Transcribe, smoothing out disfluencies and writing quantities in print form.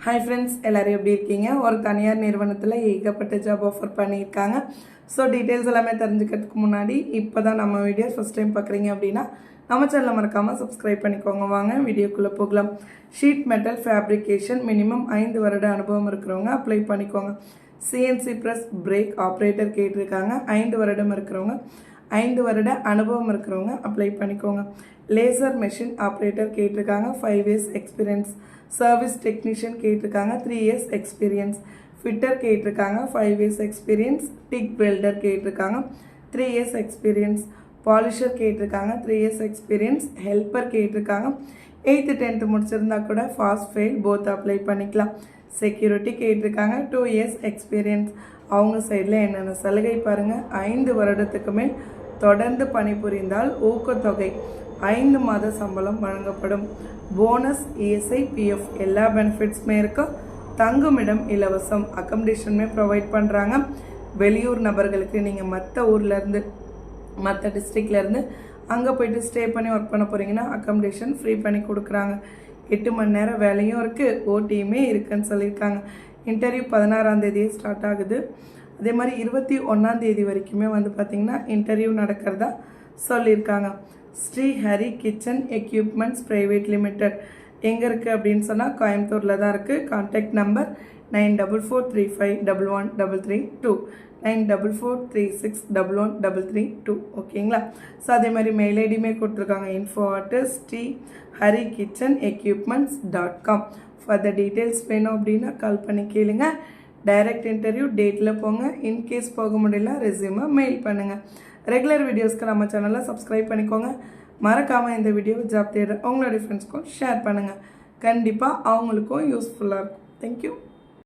Hi friends, எல்லாரும் எப்படி இருக்கீங்க? ஒரு தனியார் நிறுவனத்துல ஏகப்பட்ட ஜாப் ஆஃபர் பண்ணிருக்காங்க. சோ டீடைல்ஸ் எல்லாமே தெரிஞ்சுக்கிறதுக்கு முன்னாடி இப்போதான் நம்ம வீடியோ ஃபர்ஸ்ட் டைம் பார்க்கறீங்க அப்படினா நம்ம சேனலை மறக்காம சப்ஸ்கிரைப் பண்ணிக்கோங்க. வாங்க வீடியோக்குள்ள போகலாம். ஷீட் மெட்டல் ஃபேப்ரிகேஷன் மினிமம் 5 வருட அனுபவம் இருக்கிறவங்க அப்ளை பண்ணிக்கோங்க. CNC பிரஸ் பிரேக் ஆபரேட்டர் கேட்டிருக்காங்க. 5 வருடம் இருக்கிறவங்க 5 வருட அனுபவம் இருக்கிறவங்க அப்ளை பண்ணிக்கோங்க. லேசர் மெஷின் ஆபரேட்டர் கேட்டிருக்காங்க. 5 years எக்ஸ்பீரியன்ஸ். சர்வீஸ் டெக்னீஷியன் கேட்டிருக்காங்க. 3 years எக்ஸ்பீரியன்ஸ். ஃபிட்டர் கேட்டிருக்காங்க. 5 years எக்ஸ்பீரியன்ஸ். டிக் வெல்டர் கேட்டிருக்காங்க. 3 years எக்ஸ்பீரியன்ஸ். பாலிஷர் கேட்டிருக்காங்க. 3 years எக்ஸ்பீரியன்ஸ். ஹெல்ப்பர் கேட்டிருக்காங்க. 8th 10th முடிச்சிருந்தா கூட ஃபாஸ்ட் ஃபெயில் போத் அப்ளை பண்ணிக்கலாம். செக்யூரிட்டி கேட்டிருக்காங்க. 2 years எக்ஸ்பீரியன்ஸ். அவங்க சைடில் என்னென்ன சலுகை பாருங்கள். 5 வருடத்துக்கு மேல் தொடர்ந்து பணிபுரிந்தால் ஊக்கத்தொகை 5 மாத சம்பளம் வழங்கப்படும். போனஸ், ESI, PF எல்லா பெனிஃபிட்ஸுமே இருக்கும். தங்குமிடம் இலவசம். அக்கமடேஷனுமே ப்ரொவைட் பண்ணுறாங்க. வெளியூர் நபர்களுக்கு நீங்கள் மற்ற ஊர்லேருந்து மற்ற டிஸ்ட்ரிக்ட்லேருந்து அங்கே போயிட்டு ஸ்டே பண்ணி ஒர்க் பண்ண போகிறீங்கன்னா அக்கமடேஷன் ஃப்ரீ பண்ணி கொடுக்குறாங்க. 8 மணி நேரம் வேலையும் இருக்குது, ஓடியுமே இருக்குன்னு சொல்லியிருக்காங்க. இன்டர்வியூ 16ஆம் தேதியே ஸ்டார்ட் ஆகுது. அதே மாதிரி 21ஆம் தேதி வரைக்குமே வந்து பார்த்திங்கன்னா இன்டர்வியூ நடக்கிறதா சொல்லியிருக்காங்க. Shri Hari kitchen equipments private limited எங்கே இருக்குது அப்படின்னு சொன்னால் கோயம்புத்தூரில் தான் இருக்குது. Contact number 9443511332 9443611332. ஓகேங்களா? ஸோ அதே மாதிரி மெயில் ஐடியுமே கொடுத்துருக்காங்க. info@sriharikitchenequipments.com. ஃபர்தர் டீட்டெயில்ஸ் வேணும் அப்படின்னா கால் பண்ணி கேளுங்க. டைரக்ட் இன்டர்வியூ டேட்டில் போங்க. இன்கேஸ் போக முடியல ரெஸ்யூமை மெயில் பண்ணுங்கள். ரெகுலர் வீடியோஸ்க்கு நம்ம சேனலை சப்ஸ்கிரைப் பண்ணிக்கோங்க. மறக்காமல் இந்த வீடியோ ஜாப் தேடுற உங்களுடைய ஃப்ரெண்ட்ஸ்க்கும் ஷேர் பண்ணுங்கள். கண்டிப்பாக அவங்களுக்கும் யூஸ்ஃபுல்லாக இருக்கும். தேங்க்யூ.